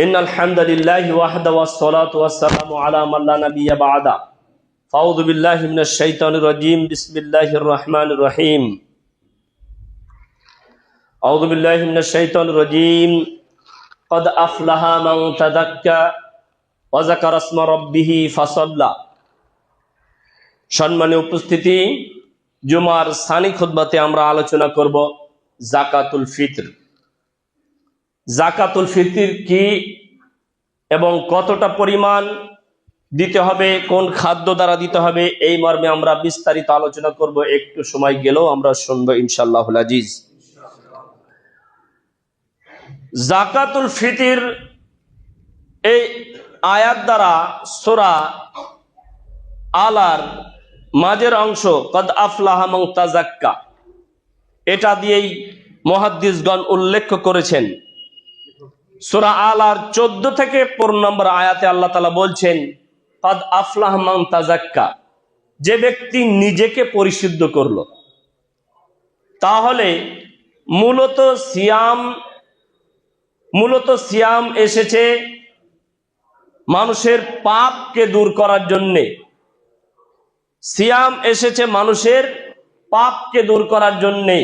ইন্নাল হামদালিল্লাহি ওয়াহদাহু ওয়াসসালাতু ওয়াসসালামু আলা মান লা নাবিয়্যা বা'দা। আউযু বিল্লাহি মিনাশ শাইতানির রাজীম। বিসমিল্লাহির রাহমানির রহিম। আউযু বিল্লাহি মিনাশ শাইতানির রাজীম। ক্বাদ আফলাহা মান তাযাক্কা ওয়া যাকারা ইসমা রাব্বিহি ফাসাল্লা। সম্মানীয় উপস্থিতি, জুমার সানি খুতবাতে আমরা আলোচনা করব যাকাতুল ফিতর। যাকাতুল ফিতর কি এবং কতটা পরিমাণ দিতে হবে, কোন খাদ্য দ্বারা দিতে হবে, এই মর্মে আমরা বিস্তারিত আলোচনা করব। একটু সময় গেলেও আমরা শুনবো ইনশাআল্লাহুল আজিজ। যাকাতুল ফিতর এই আয়াত দ্বারা সূরা আলার মাঝের অংশ কদ আফলাহা মান তাযাক্কা, এটা দিয়েই মুহাদ্দিসগণ উল্লেখ করেছেন। সূরা আলার 14 থেকে 15 নম্বর আয়াতে আল্লাহ তাআলা বলছেন কদ আফলাহা মান তাযাক্কা, যে ব্যক্তি নিজেকে পরিশুদ্ধ করলো। তাহলে মূলত সিয়াম এসেছে মানুষের পাপকে দূর করার জন্যে। সিয়াম এসেছে মানুষের পাপকে দূর করার জন্যে।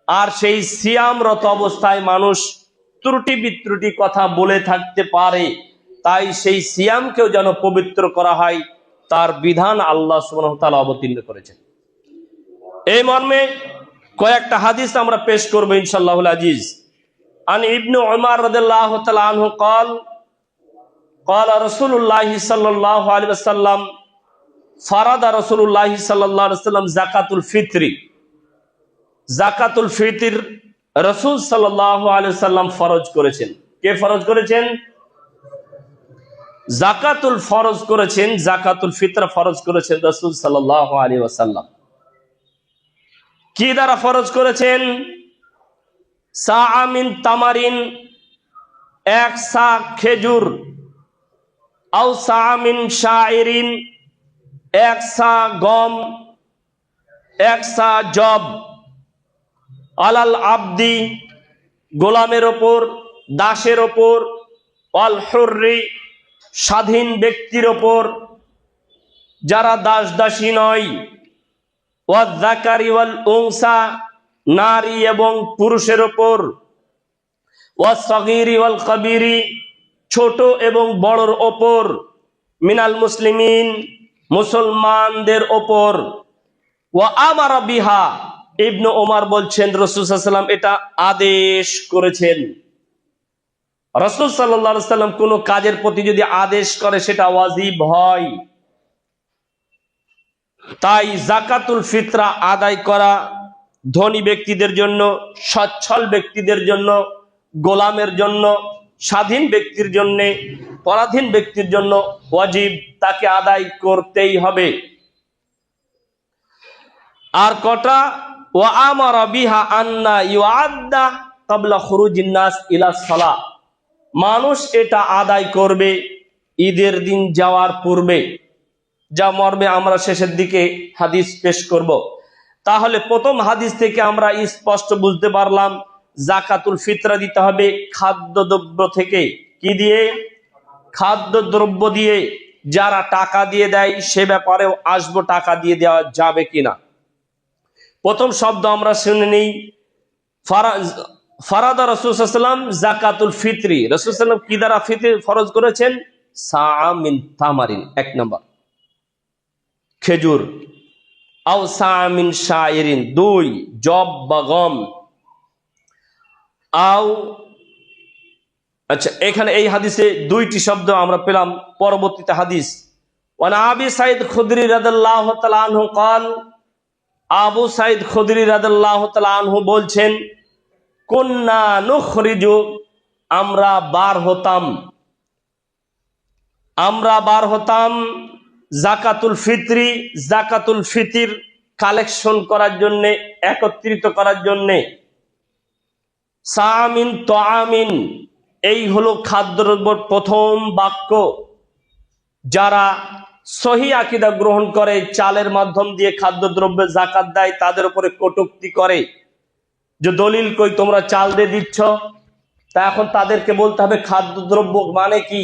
আর সেই সিয়ামরত অবস্থায় মানুষ ত্রুটি বিত্রুটি কথা বলে থাকতে পারে, তাই সেই সিয়ামকেও যেন পবিত্র করা হয়, তার বিধান আল্লাহ সুবহানাহু ওয়া তাআলা অবতীর্ণ করেছেন। এই মর্মে কয়েকটা হাদিস আমরা পেশ করব ইনশাআল্লাহুল আজিজ। আন ইবনে উমর রাদিয়াল্লাহু তাআলা আনহু قال قال رسول الله صلى الله عليه وسلم فرض رسول الله صلى الله عليه وسلم যাকাতুল ফিতর। যাকাতুল ফিতর রাসূল সাল্লাল্লাহু আলাইহি ওয়াসাল্লাম ফরজ করেছেন। কে ফরজ করেছেন? যাকাতুল ফরজ করেছেন, যাকাতুল ফিতর ফরজ করেছেন রাসূল সাল্লাল্লাহু আলাইহি ওয়াসাল্লাম। কি দ্বারা ফরজ করেছেন? সাআ মিন তামারিন, এক সা খেজুর, আও সাআ মিন শাইরিন, এক সা গম, এক সা জব, আলাল আবদি, গোলামের ওপর, দাসের ওপর, আল হুররি, স্বাধীন ব্যক্তির ওপর, যারা দাস দাসী নয়, ওয়াজ যাকারি ওয়াল উনসা, নারী এবং পুরুষের ওপর, ওয়াস সাগীরি ওয়াল কাবীরি, ছোট এবং বড়র ওপর, মিনাল মুসলিমিন, মুসলমানদের ওপর, ওয়া আমারা বিহা। ইবনে ওমর বলছেন রাসূল সাল্লাল্লাহু আলাইহি ওয়াসাল্লাম এটা আদেশ করেছেন। রাসূল সাল্লাল্লাহু আলাইহি ওয়াসাল্লাম কোনো কাজের প্রতি যদি আদেশ করে সেটা ওয়াজিব হয়। তাই যাকাতুল ফিতরা আদায় করা ধনী ব্যক্তিদের জন্য, সচ্ছল ব্যক্তিদের জন্য, গোলামের জন্য, স্বাধীন ব্যক্তির জন্য, পরাধীন ব্যক্তির জন্য ওয়াজিব, তাকে আদায় করতেই হবে। আর কটা? ওয়া আমারা বিহা আন্না ইউআদ্দা ক্বাবলা খুরুজিন নাস ইলা সালাহ, মানুষ এটা আদায় করবে ঈদের দিন যাওয়ার পূর্বে, যা মর্মে আমরা শেষের দিকে হাদিস পেশ করব। তাহলে প্রথম হাদিস থেকে আমরা স্পষ্ট বুঝতে পারলাম যাকাতুল ফিতরা দিতে হবে খাদ্যদ্রব্য থেকে। কি দিয়ে? খাদ্যদ্রব্য দিয়ে। যারা টাকা দিয়ে দেয় সে ব্যাপারেও আসবো, টাকা দিয়ে দেওয়া যাবে কিনা। প্রথম শব্দ আমরা শুনে নিই, ফারাদা রাসূল সাল্লাল্লাহু আলাইহি ওয়াসাল্লাম যাকাতুল ফিতরি। রাসূল সাল্লাল্লাহু আলাইহি ওয়াসাল্লাম কি দ্বারা ফিতর ফরজ করেছেন? সাআ মিন তামারিন, এক নম্বর খেজুর, আও সাআ মিন শাইরিন, দুই জব বা গম, আও, আচ্ছা এখানে এই হাদিসে দুইটি শব্দ আমরা পেলাম। পরবর্তীতে হাদিস ওয়ান আবি সাঈদ খুদরি রাদিয়াল্লাহু তাআলা আনহু قال, আবু সাঈদ খুদরি রাদিয়াল্লাহু তাআলা আনহু বলছেন কুন্না নুখরিজু, আমরা বার হতাম যাকাতুল ফিতরি, যাকাতুল ফিতর কালেকশন করার জন্য, একত্রিত করার জন্য। সামিন তাআমিন, এই হলো খাদ্যদ্রব্যের প্রথম বাক্য। যারা সহি আকীদা গ্রহণ করে, চালের মাধ্যম দিয়ে খাদ্যদ্রব্যে যাকাত দেয়, তাদের উপরে কটূক্তি করে যে দলিল কই, তোমরা চাল দিয়ে দিচ্ছ, তা এখন তাদেরকে বলতে হবে খাদ্যদ্রব্য মানে কি।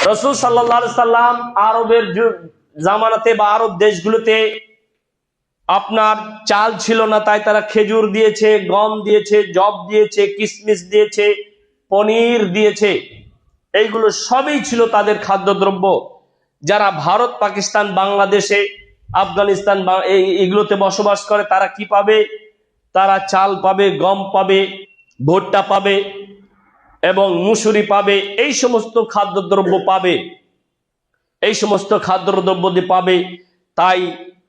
রাসূল সাল্লাল্লাহু আলাইহি সাল্লাম আরবের জামানাতে বা আরব দেশগুলোতে আপনার চাল ছিল না, তাই তারা খেজুর দিয়েছে, গম দিয়েছে, জব দিয়েছে, কিশমিশ দিয়েছে, পনির দিয়েছে। এইগুলো সবই ছিল তাদের খাদ্যদ্রব্য। যারা ভারত, পাকিস্তান, বাংলাদেশে, আফগানিস্তান এইগুলোতে বসবাস করে তারা কি পাবে? তারা চাল পাবে, গম পাবে, ভুট্টা পাবে এবং মুসুরি পাবে। এই সমস্ত খাদ্যদ্রব্য পাবে, এই সমস্ত খাদ্যদ্রব্য দিয়ে পাবে। তাই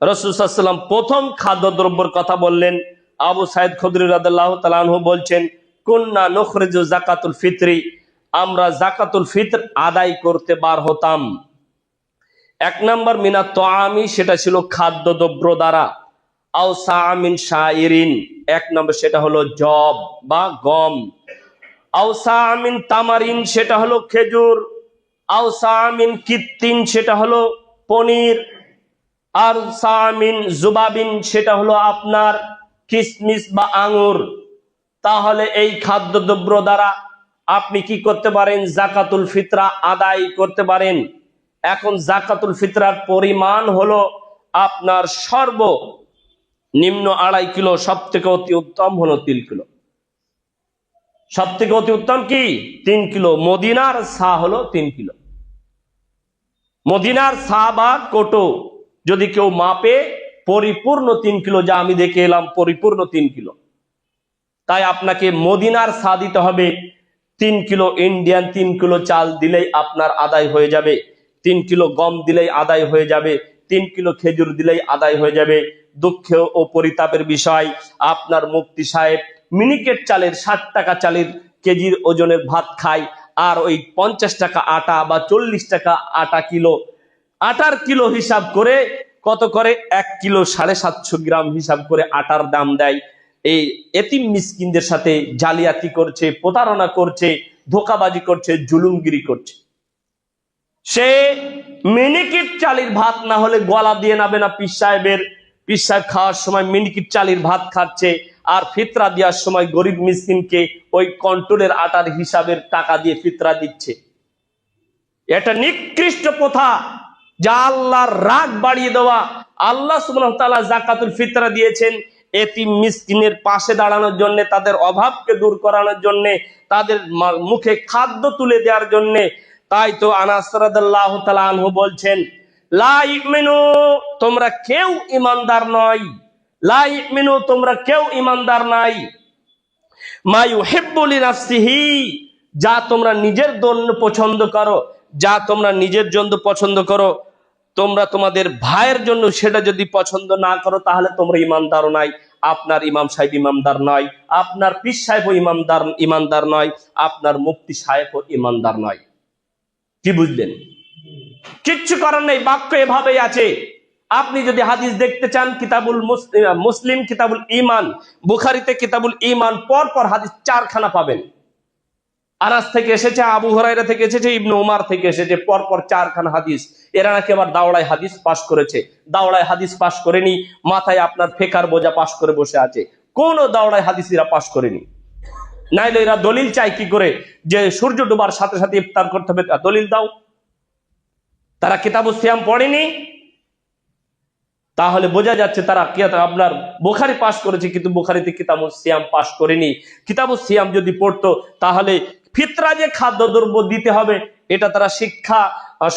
রাসূল সাল্লাল্লাহু আলাইহি ওয়াসাল্লাম প্রথম খাদ্যদ্রব্যের কথা বললেন। আবু সাঈদ খুদরি রাদিয়াল্লাহু তাআলা আনহু বলছেন, কুন্না নুখরিজু যাকাতুল ফিতরি, আমরা যাকাতুল ফিতর আদায় করতে বার হতাম। এক নম্বর মিনাত তাআমি, সেটা ছিল খাদ্যদ্রব্য দ্বারা। আও সাআমিন শাইরিন, এক নম্বর সেটা হলো জব বা গম। আও সাআমিন তামারিন, সেটা হলো খেজুর। আও সাআমিন কিত্তিন, সেটা হলো পনির। আর সাআমিন জুবাবিন, সেটা হলো আপনার কিশমিশ বা আঙ্গুর। তাহলে এই খাদ্যদ্রব্য দ্বারা আপনি কি করতে পারেন? যাকাতুল ফিতরা আদায় করতে পারেন। এখন যাকাতুল ফিতরার পরিমাণ হলো আপনার সর্বনিম্ন 2.5 কিলো, সব থেকে অতি উত্তম হলো 3 কিলো। সব থেকে অতি উত্তম কি? 3 কিলো। মদিনার সা হলো 3 কিলো। মদিনার সা বা কোটো যদি কেউ মাপে, পরিপূর্ণ 3 কিলো, যা আমি দেখে এলাম পরিপূর্ণ 3 কিলো। তাই আপনাকে মদিনার সা দিতে হবে 3 কিলো। ইন্ডিয়ান 3 কিলো চাল দিলেই আপনার আদায় হয়ে যাবে, 3 কিলো গম দিলেই আদায় হয়ে যাবে, 3 কিলো খেজুর দিলেই আদায় হয়ে যাবে। দুঃখ ও পরিতাপের বিষয়, আপনার মুফতি সাহেব মিনিকেট চালের 60 টাকা চালের কেজির ওজনের ভাত খায়, আর ওই 50 টাকা আটা বা 40 টাকা আটা কিলো, আটার কিলো হিসাব করে কত করে? 1 কিলো 750 গ্রাম হিসাব করে আটার দাম দেয়। এই এতিম মিসকিনদের সাথে জালিয়াতি করছে, প্রতারণা করছে, ধোকাবাজি করছে, জুলুমগিরি করছে। সে মিনিকেট চালের ভাত না হলে গলা দিয়ে নাবে না। পীর সাহেব খাওয়ার সময় মিনিকেট চালের ভাত খাচ্ছে, আর ফিতরা দেওয়ার সময় গরিব মিসকিনকে ওই কন্ট্রোলের আটার হিসাবের টাকা দিয়ে ফিতরা দিচ্ছে। এটা নিকৃষ্ট প্রথা, যা আল্লাহর রাগ বাড়িয়ে দেওয়া। আল্লাহ সুবহানাহু ওয়া তাআলা যাকাতুল ফিতরা দিয়েছেন এতিম মিসকিনের পাশে দাঁড়ানোর জন্য, তাদের অভাবকে দূর করানোর জন্য, তাদের মুখে খাদ্য তুলে দেওয়ার জন্য। তাই তো আনাস রাদিয়াল্লাহু তাআলা আনহু বলছেন, লা ইউমিনু, তোমরা কেউ ঈমানদার নয়। লা ইউমিনু, তোমরা কেউ ঈমানদার নাই। মা ইউহিব্বু লিনাফসিহি, যা তোমরা নিজের জন্য পছন্দ করো, যা তোমরা নিজের জন্য পছন্দ করো, তোমরা তোমাদের ভাইয়ের জন্য সেটা যদি পছন্দ না করো, তাহলে তোমরা ঈমানদার নাই। আপনার ইমাম সাহেব ইমানদার নয়, আপনার পীর সাহেবও ইমানদার নয়, আপনার মুফতি সাহেবও ইমানদার নয়। কি বুঝলেন? কিচ্ছু করার নেই, বাক্য এভাবেই আছে। আপনি যদি হাদিস দেখতে চান, কিতাবুল মুসলিম কিতাবুল ঈমান, বুখারীতে কিতাবুল ঈমান, পর পর হাদিস 4 খানা পাবেন। আনাস থেকে এসেছে, আবু হুরায়রা থেকে এসেছে, ইবনে উমার থেকে এসেছে, পরপর 4 খানা হাদিস। এরা নাকি আবার দাওড়ায় হাদিস পাশ করেছে। দাওড়ায় হাদিস পাশ করেনি, মাথায় আপনার ফেকার বোঝা পাশ করে বসে আছে। কোন দাওড়ায় হাদিস এরা পাশ করেনি। নাইলে এরা দলিল চায় কি করে যে সূর্য ডোবার সাথে সাথে ইফতার করতে হবে? দলিল দাও। তারা কিতাবুস সিয়াম পড়েনি, তাহলে বোঝা যাচ্ছে তারা আপনার বুখারী পাশ করেছে, কিন্তু বুখারীতে কিতাবুস সিয়াম পাশ করেনি। কিতাবুস সিয়াম যদি পড়তো, তাহলে ফিতরা যে খাদ্যদ্রব্য দিতে হবে এটা তারা শিক্ষা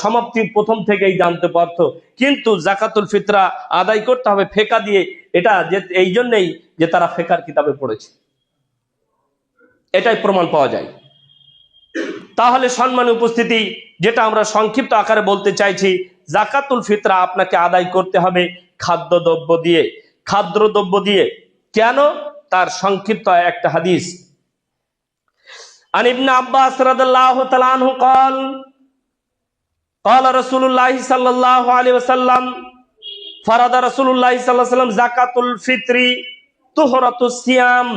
সমাপ্তির প্রথম থেকেই জানতে পারতো। কিন্তু যাকাতুল ফিতরা আদায় করতে হবে ফেকা দিয়ে, এটা যে এই জন্যই যে তারা ফেকার কিতাবে পড়েছে, এটাই প্রমাণ পাওয়া যায়। তাহলে সম্মানীয় উপস্থিতি, যেটা আমরা সংক্ষিপ্ত আকারে বলতে চাইছি, যাকাতুল ফিতরা আপনাকে আদায় করতে হবে খাদ্যদ্রব্য দিয়ে। খাদ্যদ্রব্য দিয়ে কেন? তার সংক্ষিপ্ত একটা হাদিস। আন ইবনে আব্বাস রাদিয়াল্লাহু তাআলা আনহু قال قال رسول الله صلى الله عليه وسلم فرض رسول الله صلى الله عليه وسلم যাকাতুল ফিতরি তুহরাতুস সিয়াম।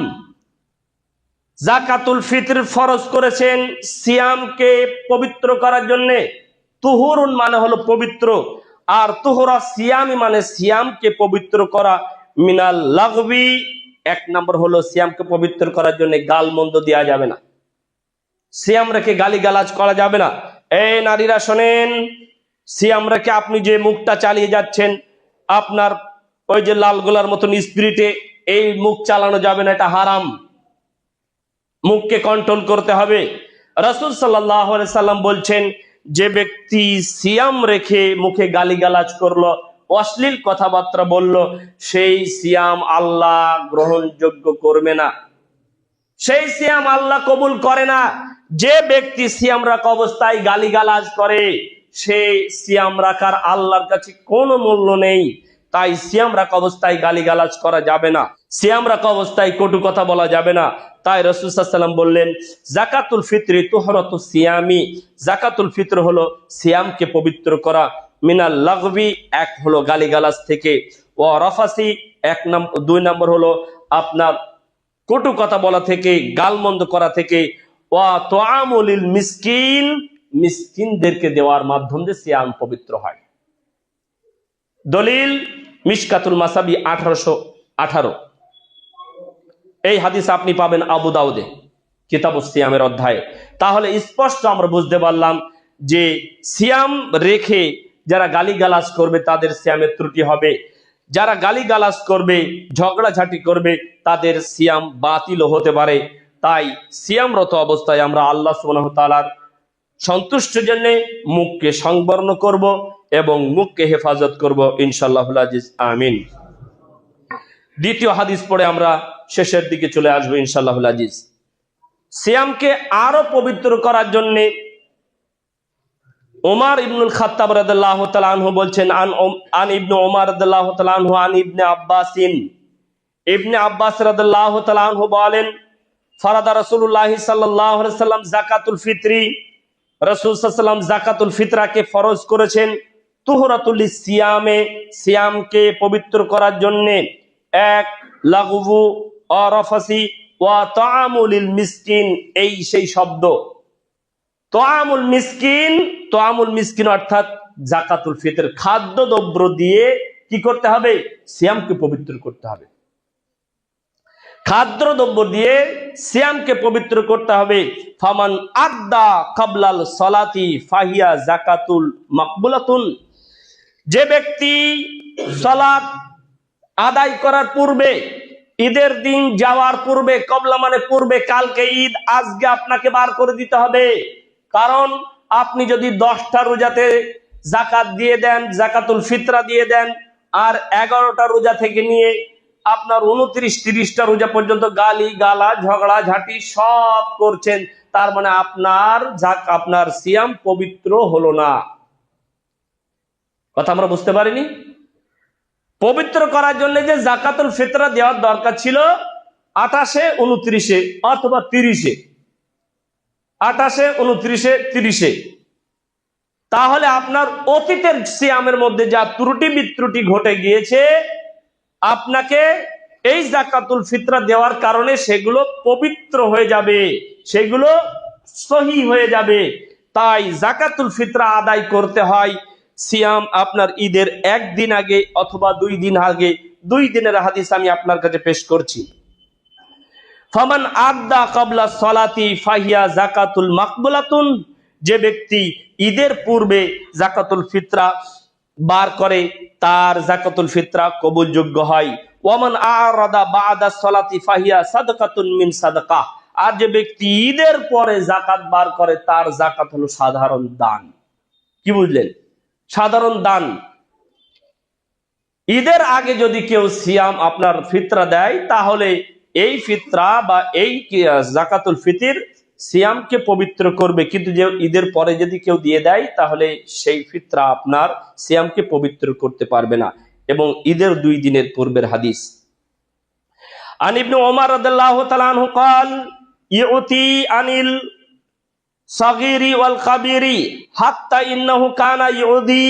যাকাতুল ফিতর ফরজ করেছেন সিয়ামকে পবিত্র করার জন্য। তুহুরুন মানে হলো পবিত্র, আর তুহরা সিয়ামি মানে সিয়ামকে পবিত্র করা। মিনাল লাগবি, 1 নম্বর হলো সিয়ামকে পবিত্র করার জন্য গালমন্দ দেওয়া যাবে না। সিয়াম রেখে গালিগালাজ করা যাবে না। এই নারীরা শোনেন, সিয়াম রেখে আপনি যে মুখটা চালিয়ে যাচ্ছেন, আপনার ওই যে লাল গোলার মতন স্পিরিটে এই মুখ চালানো যাবে না, এটা হারাম। মুখকে কন্ট্রোল করতে হবে। রাসূল সাল্লাল্লাহু আলাইহি সাল্লাম বলছেন, যে ব্যক্তি সিয়াম রেখে মুখে গালিগালাজ করলো, অশ্লীল কথাবার্তা বলল, সেই সিয়াম আল্লাহ গ্রহণযোগ্য করবে না, সেই সিয়াম আল্লাহ কবুল করে না। যে ব্যক্তি সিয়াম রাখা অবস্থায় গালিগালাজ করে, সেই সিয়াম রাখার আল্লাহর কাছে কোনো মূল্য নেই। তাই সিয়াম রাখা অবস্থায় গালিগালাজ করা যাবে না, সিয়াম রাখা অবস্থায় কটু কথা বলা যাবে না। তাই রাসূল সাল্লাল্লাহু আলাইহি ওয়াসাল্লাম বললেন, যাকাতুল ফিতরি তুহরাতু সিয়ামি, যাকাতুল ফিতর হলো সিয়ামকে পবিত্র করা, মিনাল লাগবি, এক হলো গালিগালাজ থেকে, ওয়া রাফাসি, দুই নম্বর হলো আপনার কটু কথা বলা থেকে, গালমন্দ করা থেকে, ওয়া তুআমুলিল মিসকিন, মিসকিনদেরকে দেওয়ার মাধ্যমে সিয়াম পবিত্র হয়। দলিল মিশকাতুল মাসাবি 1818। এই হাদিস আপনি পাবেন আবু দাউদে কিতাবুস সিয়ামের অধ্যায়ে। তাহলে স্পষ্ট আমরা বুঝতে পারলাম যে সিয়াম রেখে যারা গালিগালাজ করবে তাদের সিয়ামের ত্রুটি হবে, যারা গালিগালাজ করবে, ঝগড়াঝাটি করবে, তাদের সিয়াম বাতিলও হতে পারে। তাই সিয়ামরত অবস্থায় আমরা আল্লাহ সুবহানাহু ওয়া তাআলার সন্তুষ্টির জন্য মুখকে সংবরণ করব এবং মুখকে হেফাজত করব ইনশাআল্লাহুল আজিজ, আমিন। দ্বিতীয় হাদিস পড়ে আমরা শেষের দিকে চলে আসবো ইনশাআল্লাহুল আজিজ। সিয়ামকে আরো পবিত্র করার জন্য ওমর ইবনুল খাত্তাব রাদিয়াল্লাহু তাআলা আনহু বলছেন, আন ইবনে ওমর রাদিয়াল্লাহু তাআলা আনহু আন ইবনে আব্বাসিন, ইবনে আব্বাস রাদিয়াল্লাহু তাআলা আনহু বলেন, ফারাদা রাসূলুল্লাহ সাল্লাল্লাহু আলাইহি ওয়াসাল্লাম যাকাতুল ফিতরি, রাসূল সাল্লাল্লাহু আলাইহি ওয়াসাল্লাম যাকাতুল ফিতরাকে ফরজ করেছেন, তুহরাতুল সিয়ামে, সিয়ামকে পবিত্র করার জন্য, এক লাগবু অরফাসি ওয়া তাআমুলিল মিসকিন, এই সেই শব্দ তোয়ামুল মিসকিন। তোয়ামুল মিসকিন অর্থাৎ যাকাতুল ফিতর, খাদ্য দ্রব্য দিয়ে কি করতে হবে? সিয়ামকে পবিত্র করতে হবে। খাদ্য দ্রব্য দিয়ে সিয়ামকে পবিত্র করতে হবে। ফামান আদ্দা কাবলাল সালাতি ফাহিয়া যাকাতুল মাকবুলাতুন, যে ব্যক্তি সালাত আদায় করার পূর্বে, ঈদের দিন যাওয়ার পূর্বে, কবলা মানে পূর্বে, কালকে ঈদ, আজকে আপনাকে বার করে দিতে হবে। কারণ আপনি যদি 10টা রোজাতে যাকাত দিয়ে দেন, যাকাতুল ফিতরা দিয়ে দেন, আর 11টা রোজা থেকে নিয়ে আপনার 29-30টা রোজা পর্যন্ত গালি গালা ঝগড়া ঝাঁটি সব করছেন, তার মানে আপনার সিয়াম পবিত্র হলো না। কথা আমরা বুঝতে পারিনি? পবিত্র করার জন্য যে যাকাতুল ফিতরা দেওয়ার দরকার ছিল 28-এ 29-এ অথবা 30-এ, 28-এ 29-এ 30-এ, তাহলে আপনার অতীতের সিয়ামের মধ্যে যা ত্রুটি বিত্রুটি ঘটে গিয়েছে, আপনাকে এই যাকাতুল ফিতরা দেওয়ার কারণে সেগুলো পবিত্র হয়ে যাবে, সেগুলো সহি হয়ে যাবে। তাই যাকাতুল ফিতরা আদায় করতে হয় সিয়াম আপনার ঈদের একদিন আগে অথবা 2 দিন আগে। 2 দিনের হাদিস আমি আপনার কাছে পেশ করছি। ফামান আদ্দা কাবলা সালাতি ফাহিয়া যাকাতুল মাকবুলাতুন, যে ব্যক্তি ঈদের পূর্বে যাকাতুল ফিতরা বার করে, তার যাকাতুল ফিতরা কবুলযোগ্য হয়। ওয়ামান আরাদা বাদা সালাতি ফাহিয়া সাদাকাতুন মিন সাদাকা, আর যে ব্যক্তি ঈদের পরে যাকাত বার করে, তার যাকাত হলো সাধারণ দান। কি বুঝলেন? সাধারণ দান। ঈদের আগে যদি কেউ সিয়াম আপনার ফিতরা দেয়, তাহলে এই ফিতরা বা এই যাকাতুল ফিতর সিয়ামকে পবিত্র করবে, কিন্তু যে ঈদের পরে যদি কেউ দিয়ে দেয়, তাহলে সেই ফিতরা আপনার সিয়ামকে পবিত্র করতে পারবে না। এবং ঈদের 2 দিনের পূর্বের হাদিস, আন ইবনে ওমর রাদিয়াল্লাহু তাআলা আনহু قال ইউতি আনিল সাগীরি ওয়াল কাবীরি হাত্তা ইন্নাহু কানা ইউদি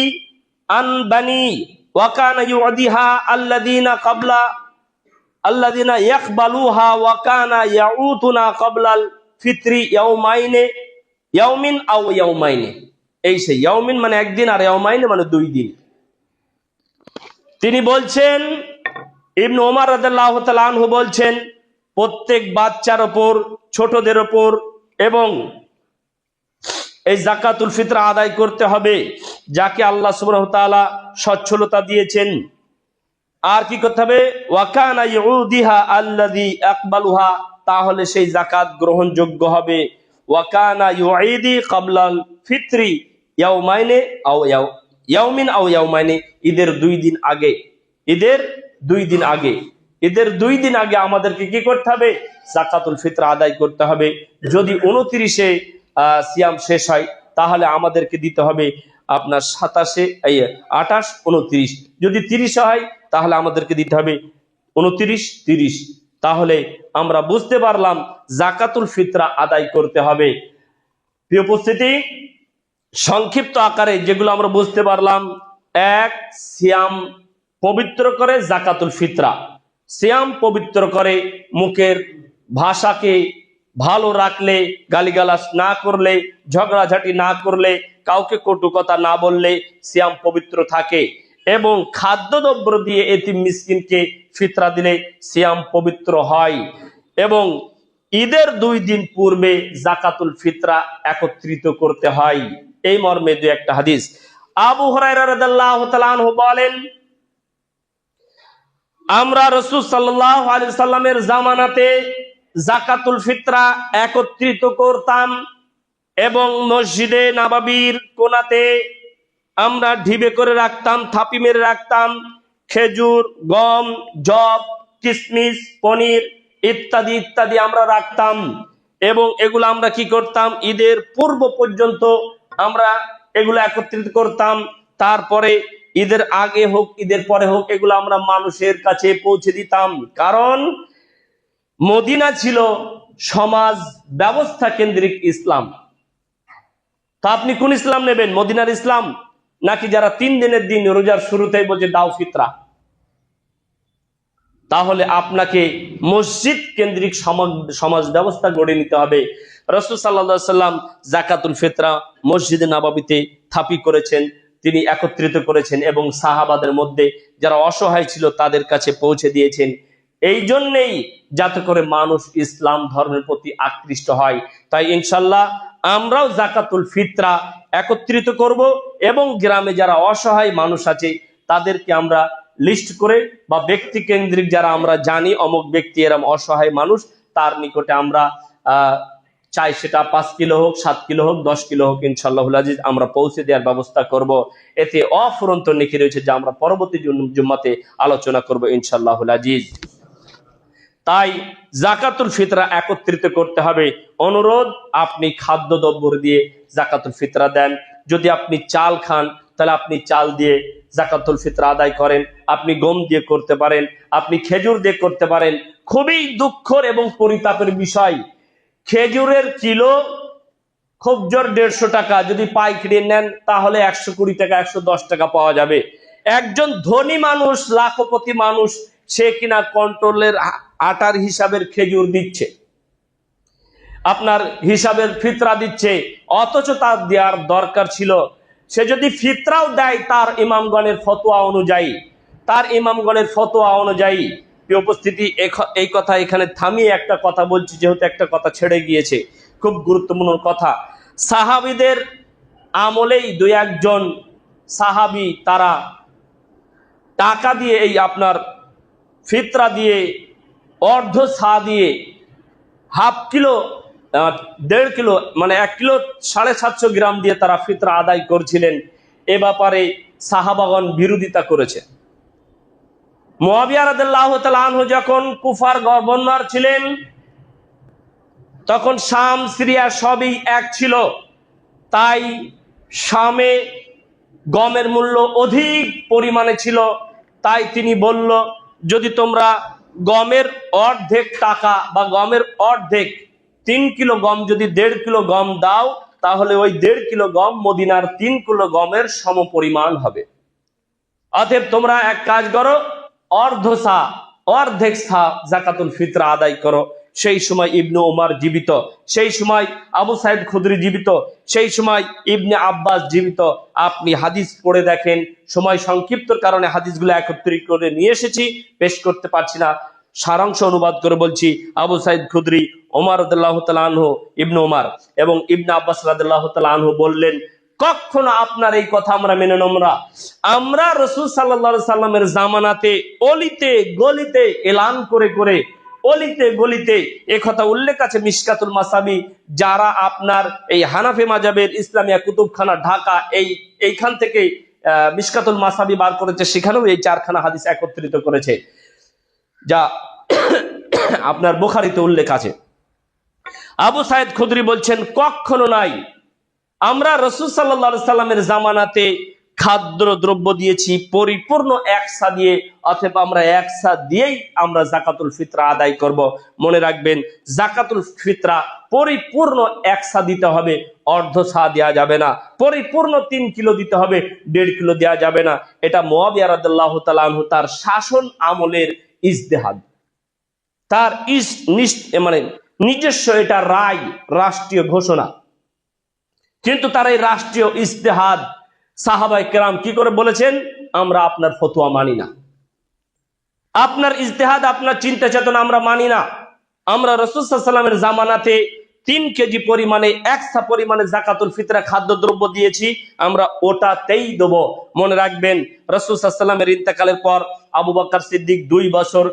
আন বানি ওয়া কানা ইউদিহা আল্লাযীনা ইয়াকবালুহা ওয়া কানা ইয়াউতুনা ক্বাবলাল ফিতরি ইয়াউমিন আও ইয়াউমাইনি। এই সেই ইয়াউমিন মানে একদিন, আর ইয়াউমাইনি মানে 2 দিন। তিনি বলছেন, ইবনে ওমর রাদিয়াল্লাহু তাআলা আনহু বলছেন, প্রত্যেক বাচ্চার ওপর, ছোটদের ওপর এবং এই জাকাতুল ফিতর আদায় করতে হবে যাকে আল্লাহ সুবহানাহু ওয়া তাআলা সচ্ছলতা দিয়েছেন। আর কি করতে হবে? ওয়াকানা ইউদিহা আল্লাযী আকবালুহা, তাহলে সেই জাকাত গ্রহণযোগ্য হবে। ওয়াকানা ইউঈদি ক্বাবলাল ফিত্রি ইয়াউমাইনি আও ইয়াউমিন আও ইয়াউমাইনি, ঈদের 2 দিন আগে, ঈদের 2 দিন আগে, ঈদের 2 দিন আগে আমাদেরকে কি করতে হবে? জাকাতুল ফিতর আদায় করতে হবে। যদি 29-এ সিয়াম শেষ হয় তাহলে আমাদেরকে দিতে হবে আপনার 27-এ 28, 29। যদি 30-এ হয় তাহলে আমাদেরকে দিতে হবে 29, 30। তাহলে আমরা বুঝতে পারলাম জাকাতুল ফিতর আদায় করতে হবে। প্রিয় উপস্থিতি, সংক্ষিপ্ত আকারে যেগুলো আমরা বুঝতে পারলাম: 1, সিয়াম পবিত্র করে জাকাতুল ফিতরা। সিয়াম পবিত্র করে, মুখের ভাষাকে ভালো রাখলে, গালিগালাজ না করলে, ঝগড়াঝাটি না করলে, কাউকে কটু কথা না বললে সিয়াম পবিত্র থাকে। এবং খাদ্যদ্রব্য দিয়ে এতিম মিসকিনকে ফিতরা দিলে সিয়াম পবিত্র হয়। এবং ঈদের 2 দিন পূর্বে জাকাতুল ফিতরা একত্রিত করতে হয়। এই মর্মে 2-1টা হাদিস। আবু হুরায়রা রাদিয়াল্লাহু তাআলা আনহু বলেন, আমরা রাসূল সাল্লাল্লাহু আলাইহি সাল্লামের জামানাতে জাকাতুল ফিতরা একত্রিত করতাম এবং মসজিদে নববীর কোণাতে আমরা ঢিবে করে রাখতাম, থাপি মেরে রাখতাম। খেজুর, গম, জব, কিশমিশ, পনির ইত্যাদি ইত্যাদি আমরা রাখতাম। এবং এগুলো আমরা কি করতাম? ঈদের পূর্ব পর্যন্ত আমরা এগুলো একত্রিত করতাম। তারপরে ঈদের আগে হোক, ঈদের পরে হোক, এগুলো আমরা মানুষের কাছে পৌঁছে দিতাম। কারণ মদিনা ছিল সমাজ ব্যবস্থা কেন্দ্রিক ইসলাম। তো আপনি কোন ইসলাম নেবেন? মদিনার ইসলাম, নাকি যারা 3 দিনের দিন রোজার শুরুতেই বলছে দাও ফিতরা? তাহলে আপনাকে মসজিদ কেন্দ্রিক সমাজ ব্যবস্থা গড়ে নিতে হবে। রাসূল সাল্লাল্লাহু আলাইহি সাল্লাম জাকাতুল ফিতরা মসজিদে নববীতে থাপি করেছেন, তিনি একত্রিত করেছেন এবং সাহাবাদের মধ্যে যারা অসহায় ছিল তাদের কাছে পৌঁছে দিয়েছেন। এই জন্যেই যাতে করে মানুষ ইসলাম ধর্মের প্রতি আকৃষ্ট হয়। তাই ইনশাল্লাহ আমরাও জাকাতুল ফিতরা একত্রিত করব এবং গ্রামে যারা অসহায় মানুষ আছে তাদেরকে আমরা লিস্ট করে বা ব্যক্তি কেন্দ্রিক যারা আমরা জানি অমুক ব্যক্তি এরম অসহায় মানুষ, তার নিকটে আমরা চাই সেটা 5 কিলো হোক, 7 কিলো হোক, 10 কিলো হোক, ইনশাআল্লাহুল আজিজ আমরা পৌঁছে দেওয়ার ব্যবস্থা করব। এতে অফুরন্ত নেকি রয়েছে, যা আমরা পরবর্তী জুম্মাতে আলোচনা করব ইনশাআল্লাহুল আজিজ। তাই জাকাতুল ফিতরা একত্রিত করতে হবে। অনুরোধ, আপনি খাদ্যদ্রব্য দিয়ে জাকাতুল ফিতরা দেন। যদি আপনি চাল খান তাহলে আপনি চাল দিয়ে জাকাতুল ফিতরা আদায় করেন। আপনি গম দিয়ে করতে পারেন, আপনি খেজুর দিয়ে করতে পারেন। খুবই দুঃখের এবং পরিতাপের বিষয়, খেজুরের কিলো খুব জোর 150 টাকা, যদি পাইকারি নেন তাহলে 120 টাকা, 110 টাকা পাওয়া যাবে। একজন ধনী মানুষ, লাখপতি মানুষ, সে কিনা কন্ট্রোলের আটার হিসাবের খেজুর দিচ্ছে, আপনার হিসাবের ফিতরা দিচ্ছে, অথচ তার দেওয়ার দরকার ছিল। সে যদি ফিতরাও দেয় তার ইমামগণের ফতোয়া অনুযায়ী, প্রিয় উপস্থিতি, এই কথা এখানে থামিয়ে একটা কথা বলছি, যেহেতু একটা কথা ছেড়ে গিয়েছে, খুব গুরুত্বপূর্ণ কথা। সাহাবীদের আমলেই 2-1 জন সাহাবী তারা টাকা দিয়ে, এই আপনার ফিতরা দিয়ে, অর্ধ সা দিয়ে, হাফ কিলো, 1.5 কিলো, মানে 1 কিলো 750 গ্রাম দিয়ে তারা ফিতরা আদায় করছিলেন। এ ব্যাপারে সাহাবাগণ বিরোধিতা করেছে। মুআবিয়া রাদিয়াল্লাহু তাআলা আনহু যখন কুফার গভর্নর ছিলেন, তখন শাম, সিরিয়া সবই এক ছিল। তাই শামে গমের মূল্য অধিক পরিমাণে ছিল। তাই তিনি বলল, যদি তোমরা গমের অর্ধেক টাকা বা গমের অর্ধেক 3 কিলো গম যদি 1.5 কিলো গম দাও, তাহলে ওই 1.5 কিলো গম মদিনার 3 কিলো গমের সমপরিমাণ হবে। অতএব তোমরা এক কাজ করো, অর্ধেক সা জাকাতুল ফিতরা আদায় করো। সেই সময় ইবনে উমর জীবিত, সেই সময় আবু সাইদ খুদরি জীবিত, সেই সময় ইবনে আব্বাস জীবিত। আপনি হাদিস পড়ে দেখেন। সময় সংক্ষিপ্তর কারণে হাদিসগুলো একত্রিত করে নিয়ে এসেছি, পেশ করতে পারছি না। সারাংশ অনুবাদ করে বলছি। আবু সাইদ খুদরি, ওমর রাদিয়াল্লাহু তাআলা আনহু, ইবনে ওমর এবং ইবনে আব্বাস রাদিয়াল্লাহু তাআলা আনহু বললেন, কখনো আপনার এই কথা আমরা মেনে নেব না। আমরা রাসূল সাল্লাল্লাহু আলাইহি সাল্লামের জামানাতে অলিতে গলিতে এলান করে করে, অলিতে গলিতে এই কথা উল্লেখ আছে মিশকাতুল মাসাবি, যারা আপনার এই হানাফি মাযহাবের ইসলামিয়া কুতুবখানা ঢাকা এইখান থেকে মিশকাতুল মাসাবি বার করেছে, সেখানেও এই 4খানা হাদিস একত্রিত করেছে, যা আপনার বুখারীতে উল্লেখ আছে। আবু সাইদ খুদরি বলছেন, কখনো নাই, আমরা রাসূল সাল্লাল্লাহু আলাইহি সাল্লামের জামানাতে খাদ্য দ্রব্য দিয়েছি পরিপূর্ণ একসা দিয়ে, অথবা আমরা একসা দিয়েই আমরা যাকাতুল ফিতরা আদায় করব। মনে রাখবেন, যাকাতুল ফিতরা পরিপূর্ণ একসা দিতে হবে, অর্ধ সা দেওয়া যাবে না। পরিপূর্ণ 3 কিলো দিতে হবে, 1.5 কিলো দেওয়া যাবে না। এটা মুআবিয়া রাদিয়াল্লাহু তাআলা আনহু তার শাসন আমলের ইজতিহাদ, তার মানে নিজস্ব এটা রায়, রাষ্ট্রীয় ঘোষণা। কিন্তু তার এই রাষ্ট্রীয় ইজতিহাদ সাহাবায়ে কেরাম কি করে বলেছেন, আমরা আপনার ফতোয়া মানি না, আপনার ইজতিহাদ, আপনার চিন্তা চেতনা আমরা মানি না। আমরা রাসূল সাল্লাল্লাহু আলাইহি ওয়াসাল্লামের জামানাতে 3 কেজি পরিমাণে, একসা পরিমাণে যাকাতুল ফিতরা খাদ্যদ্রব্য দিয়েছি, আমরা ওটাতেই দেব। মনে রাখবেন, রাসূল সাল্লাল্লাহু আলাইহি ওয়াসাল্লামের ইন্তেকালের পর আবু বকর সিদ্দিক 2 বছর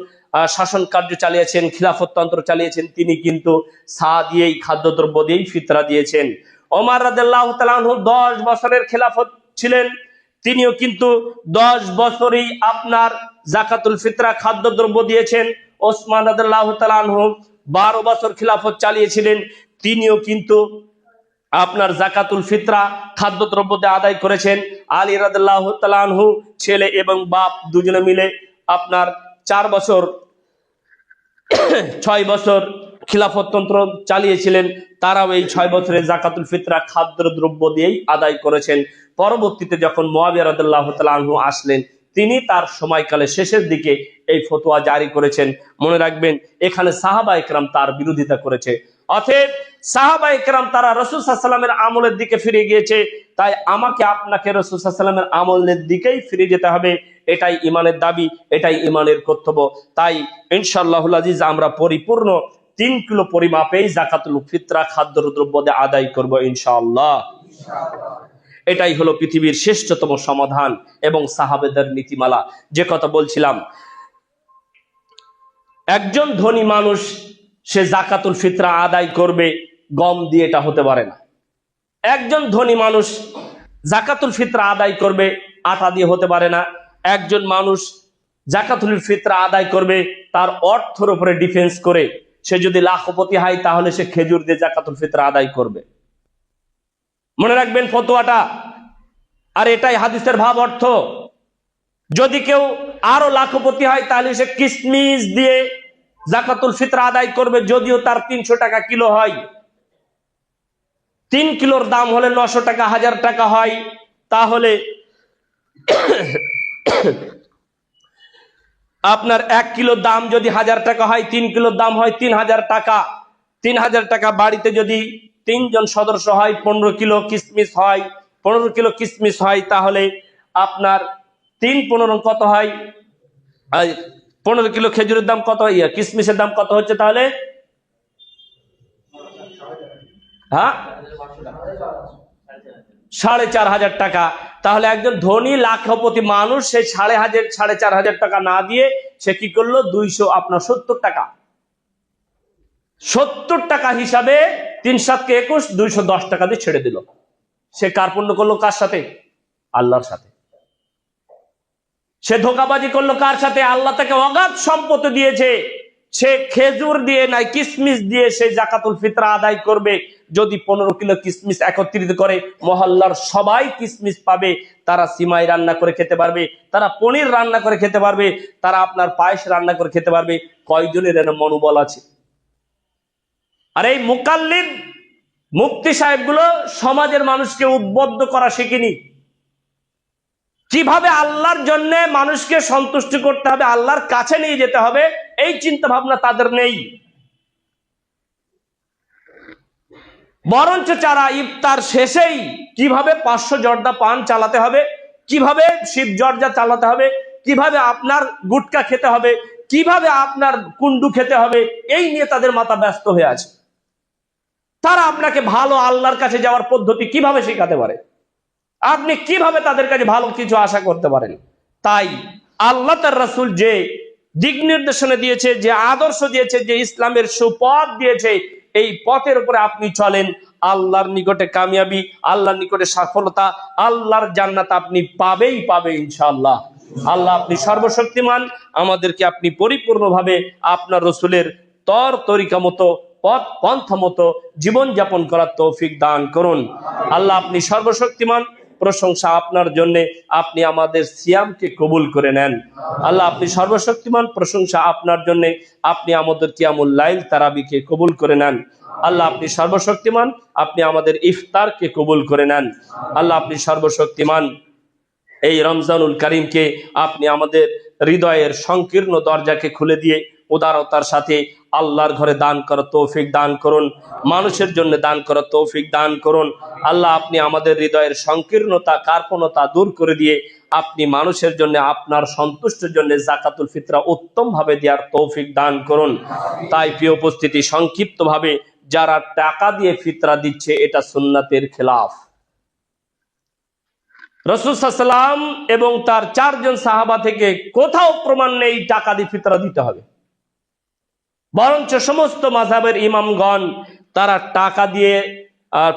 শাসন কার্য চালিয়েছেন, খিলাফততন্ত্র চালিয়েছেন, তিনি কিন্তু সা দিয়েই, খাদ্যদ্রব্য দিয়েই ফিতরা দিয়েছেন। ওমর রাদিয়াল্লাহু তাআলা আনহু 10 বছরের খেলাফত ছিলেন, তিনিও কিন্তু 10 বছরই আপনার যাকাতুল ফিতরা খাদ্যদ্রব্য দিয়েছেন। ওসমান রাদিয়াল্লাহু তাআলা আনহু 12 বছর খিলাফত চালিয়েছিলেন, তিনিও কিন্তু আপনার যাকাতুল ফিতরা খাদ্যদ্রব্য দিয়ে আদায় করেছেন। আলী রাদিয়াল্লাহু তাআলা আনহু ছেলে এবং বাপ দুজনে মিলে আপনার 4 বছর 6 বছর খিলাফততন্ত্র চালিয়েছিলেন, তারাও এই 6 বছরে যাকাতুল ফিতরা খাদ্যদ্রব্য দিয়েই আদায় করেছেন। পরবর্তীতে যখন মুআবিয়া রাদিয়াল্লাহু তাআলা আনহু আসলেন, তিনি তার সময়কালে শেষের দিকে এই ফতোয়া জারি করেছেন। মনে রাখবেন, এখানে সাহাবায়ে কেরাম তার বিরোধিতা করেছে। অতএব সাহাবায়ে কেরাম তারা রাসূল সাল্লাল্লাহু আলাইহি ওয়াসাল্লামের আমলের দিকে ফিরে গিয়েছে, তাই আমাকে আপনাকে রাসূল সাল্লাল্লাহু আলাইহি ওয়াসাল্লামের আমলের দিকেই ফিরে যেতে হবে। এটাই ঈমানের দাবি, এটাই ঈমানের কর্তব্য। তাই ইনশাআল্লাহুল আজিজ আমরা পরিপূর্ণ 3 কিলো পরিমাপেই যাকাতুল ফিতরা খাদ্যদ্রব্য দিয়ে আদায় করব ইনশাআল্লাহ। এটাই হলো পৃথিবীর শ্রেষ্ঠতম সমাধান এবং সাহাবেদের নীতিমালা। যে কথা বলছিলাম, একজন ধনী মানুষ সে যাকাতুল ফিতরা আদায় করবে গম দিয়ে, এটা হতে পারে না। একজন ধনী মানুষ যাকাতুল ফিতরা আদায় করবে আটা দিয়ে, হতে পারে না। একজন মানুষ যাকাতুল ফিতরা আদায় করবে তার অর্থের উপরে ডিফেন্স করে, সে যদি লাখপতি হয় তাহলে সে খেজুর দিয়ে যাকাতুল ফিতরা আদায় করবে। মনে রাখবেন ফতোয়াটা, আর এটাই হাদিসের ভাব অর্থ। যদি কেউ আরো লাখপতি হয় তাহলে সে কিশমিশ দিয়ে যাকাতুল ফিতরা আদায় করবে, যদিও তার 300 টাকা কিলো হয়। 3 কিলোর দাম হলে 900 টাকা, 1000 টাকা হয়, তাহলে আপনার 1 কিলোর দাম যদি 1000 টাকা হয়, 3 কিলোর দাম হয় 3000 টাকা। 3000 টাকা বাড়িতে যদি 3 জন সদস্য হয়, 15 কিলো কিশমিশ হয়, 15 কিলো কিশমিশ হয়, তাহলে আপনার 3-15 কত হয়? 15 কিলো খেজুরের দাম কত হয়? কিশমিশের দাম কত হচ্ছে তাহলে? হ্যাঁ, 4500 টাকা। তাহলে একজন ধনী লাখপতি মানুষ সে 4500 টাকা না দিয়ে সে কি করলো? 270 টাকা, 70 টাকা হিসাবে 3 7 × 21 210 টাকা দিয়ে ছেড়ে দিল। সে কার্পণ্য করলো কার সাথে? আল্লাহর সাথে। সে ধোঁকাবাজি করলো কার সাথে? আল্লাহ তাকে অগাধ সম্পত্তি দিয়েছে, সে খেজুর দিয়ে নাই কিশমিশ দিয়ে সে যাকাতুল ফিতরা আদায় করবে। যদি 15 কিলো কিশমিশ একত্রিত করে, মহল্লার সবাই কিশমিশ পাবে, তারা সিমাই রান্না করে খেতে পারবে, তারা পনির রান্না করে খেতে পারবে, তারা আপনার পায়েস রান্না করে খেতে পারবে। কয়জনের এর মনোবল আছে? আর এই মুকাল্লিদ মুফতি সাহেবগুলো সমাজের মানুষকে উদ্বুদ্ধ করা শিখিনি। কিভাবে আল্লাহর জন্য মানুষকে সন্তুষ্ট করতে হবে, আল্লাহর কাছে নিয়ে যেতে হবে, এই চিন্তা ভাবনা তাদের নেই। বরঞ্চ যারা ইফতার শেষেই কিভাবে 500 জর্দা পান চালাতে হবে, কিভাবে শিব জর্দা চালাতে হবে, কিভাবে আপনার গুটকা খেতে হবে, কিভাবে আপনার কুন্ডু খেতে হবে এই নিয়ে তাদের মাথা ব্যস্ত হয়ে আছে। তারা আপনাকে ভালো আল্লাহর কাছে যাওয়ার পদ্ধতি কিভাবে শেখাতে পারে? আপনি কিভাবে তাদের কাছে ভালো কিছু আশা করতে পারেন? তাই আল্লাহ তার রাসূল যে দিক নির্দেশনা দিয়েছে, যে আদর্শ দিয়েছে, যে ইসলামের সুপথ দিয়েছে, এই পথের উপরে আপনি চলেন, আল্লাহর নিকটে কামিয়াবি, আল্লাহর নিকটে সফলতা, আল্লাহর জান্নাত আপনি পাবেই পাবে ইনশাআল্লাহ। আল্লাহ আপনি সর্বশক্তিমান, আমাদেরকে আপনি পরিপূর্ণভাবে আপনার রসুলের তরিকা মতো, পথ পন্থা মতো জীবন যাপন করার তৌফিক দান করুন। আল্লাহ আপনি সর্বশক্তিমান, প্রশংসা আপনার জন্য, আপনি আমাদের সিয়ামকে কবুল করে নেন। আল্লাহ আপনি সর্বশক্তিমান, প্রশংসা আপনার জন্য, আপনি আমাদের কিয়ামুল লাইল তারাবিকে কবুল করে নেন। আল্লাহ আপনি সর্বশক্তিমান, আপনি আমাদের ইফতারকে কবুল করে নেন। আল্লাহ আপনি সর্বশক্তিমান, এই রমজানুল করিমকে আপনি আমাদের হৃদয়ের সংকীর্ণ দরজাকে খুলে দিয়ে উদারতার সাথে আল্লাহর ঘরে দান করার তৌফিক দান করুন, মানুষের জন্য দান করার তৌফিক দান করুন। আল্লাহ আপনি আমাদের হৃদয়ের সংকীর্ণতা, কার্পণতা দূর করে দিয়ে আপনি মানুষের জন্য, আপনার সন্তুষ্টের জন্য যাকাতুল ফিতরা উত্তম ভাবে দেওয়ার তৌফিক দান করুন। তাই প্রিয় উপস্থিতি, সংক্ষিপ্ত ভাবে, যারা টাকা দিয়ে ফিতরা দিচ্ছে এটা সুন্নাতের খেলাফ। রাসূল সাল্লাল্লাহু আলাইহি ওয়াসাল্লাম এবং তার 4 জন সাহাবা থেকে কোথাও প্রমাণ নেই টাকা দিয়ে ফিতরা দিতে হবে। বরঞ্চ সমস্ত মাযহাবের ইমামগণ তারা টাকা দিয়ে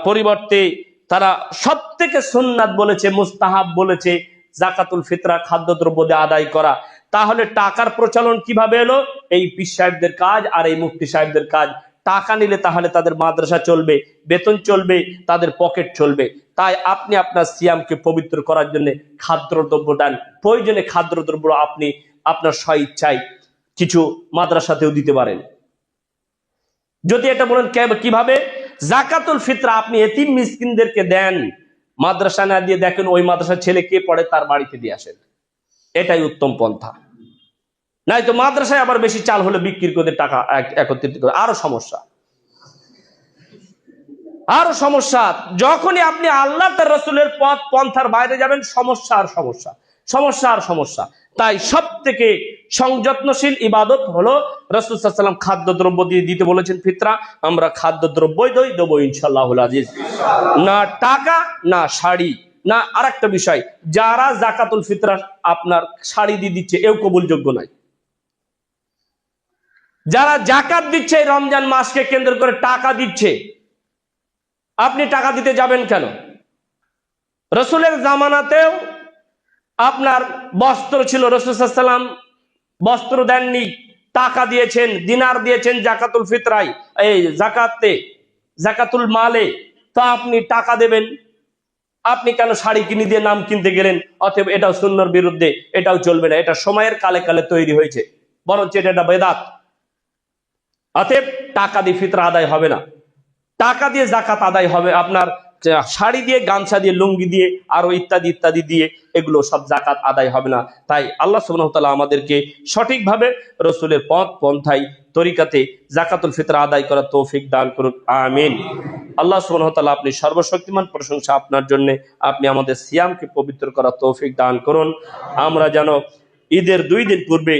পরিবর্তে তারা সবথেকে সুন্নাত বলেছে, মুস্তাহাব বলেছে যাকাতুল ফিতরা খাদ্যদ্রব্য দিয়ে আদায় করা। তাহলে টাকার প্রচলন কিভাবে এলো? এই পীর সাহেবদের কাজ আর এই মুফতি সাহেবদের কাজ। টাকা নিলে তাহলে তাদের মাদ্রাসা চলবে, বেতন চলবে, তাদের পকেট চলবে। তাই আপনি আপনার সিয়ামকে পবিত্র করার জন্য খাদ্যদ্রব্য দেন। প্রয়োজনে খাদ্যদ্রব্য আপনি আপনার স্বইচ্ছায় কিছু মাদ্রাসাতেও দিতে পারেন। যদি এটা বলেন কিভাবে, যাকাতুল ফিতরা আপনি এতিম মিসকিনদেরকে দেন, মাদ্রাসা না দিয়ে দেখেন ওই মাদ্রাসার ছেলে কে পড়ে তার বাড়িতে দিয়ে আসেন, এটাই উত্তম পন্থা। নাই তো মাদ্রাসায় আবার বেশি চাল হলে বিক্রি করে টাকা একত্রিত করে, আরো সমস্যা, আরো সমস্যা। যখনই আপনি আল্লাহ তার রাসূলের পথ পন্থার বাইরে যাবেন, সমস্যা আর সমস্যা, সমস্যা আর সমস্যা। তাই সব থেকে সংযত্নশীল ইবাদত হলো রাসূল সাল্লাল্লাহু আলাইহি ওয়াসাল্লাম খাদ্যদ্রব্য দিয়ে দিতে বলেছেন ফিতরা। আমরা খাদ্যদ্রব্যই দেবো ইনশাআল্লাহুল আজিজ। না টাকা, না শাড়ি, না আরেকটা বিষয়, যারা যাকাতুল ফিতরা আপনার শাড়ি দিয়ে দিচ্ছে এও কবুলযোগ্য নয়। যারা যাকাত দিচ্ছে রমজান মাসকে কেন্দ্র করে টাকা দিচ্ছে, আপনি টাকা দিতে যাবেন কেন? রসুলের জামানাতেও আপনার বস্ত্র ছিল, রাসূল সাল্লাল্লাহু আলাইহি ওয়াসাল্লাম বস্ত্র দেননি, টাকা দিয়েছেন, দিনার দিয়েছেন যাকাতুল ফিতরায়, এই যাকাতুল মালে। তো আপনি টাকা দেবেন, আপনি কেন শাড়ি কিনে দিয়ে নাম কিনতে গেলেন? অতএব এটাও সুন্নাহর বিরুদ্ধে, এটাও চলবে না, এটা সময়ের কালে কালে তৈরি হয়েছে, বরঞ্চ এটা বেদাত। অতএব টাকা দিয়ে ফিতরা আদায় হবে না, টাকা দিয়ে যাকাত আদায় হবে আপনার শাড়ি দিয়ে, গামছা দিয়ে, লুঙ্গি দিয়ে, আরো ইত্যাদি ইত্যাদি দিয়ে, এগুলো সব যাকাত আদায় হবে না। তাই আল্লাহ সুবহানাহু ওয়া তাআলা আমাদেরকে সঠিকভাবে রসুলের পথ পন্থায় তরিকাতে যাকাতুল ফিতরা আদায় করার তৌফিক দান করুন, আমিন। আল্লাহ সুবহানাহু ওয়া তাআলা আপনি সর্বশক্তিমান, প্রশংসা আপনার জন্য, আপনি আমাদের সিয়ামকে পবিত্র করার তৌফিক দান করুন। আমরা যেন ঈদের 2 দিন পূর্বে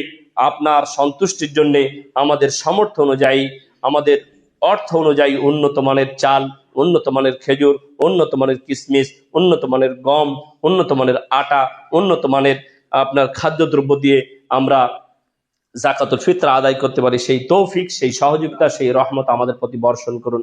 আপনার সন্তুষ্টির জন্য আমাদের সামর্থ্য অনুযায়ী, আমাদের অর্থ অনুযায়ী উন্নত মানের চাল, উন্নত মানের খেজুর, উন্নত মানের কিশমিশ, উন্নত মানের গম, উন্নত মানের আটা, উন্নত মানের আপনার খাদ্যদ্রব্য দিয়ে আমরা যাকাতুল ফিতরা আদায় করতে পারি, সেই তৌফিক, সেই সহযোগিতা, সেই রহমত আমাদের প্রতি বর্ষণ করুন।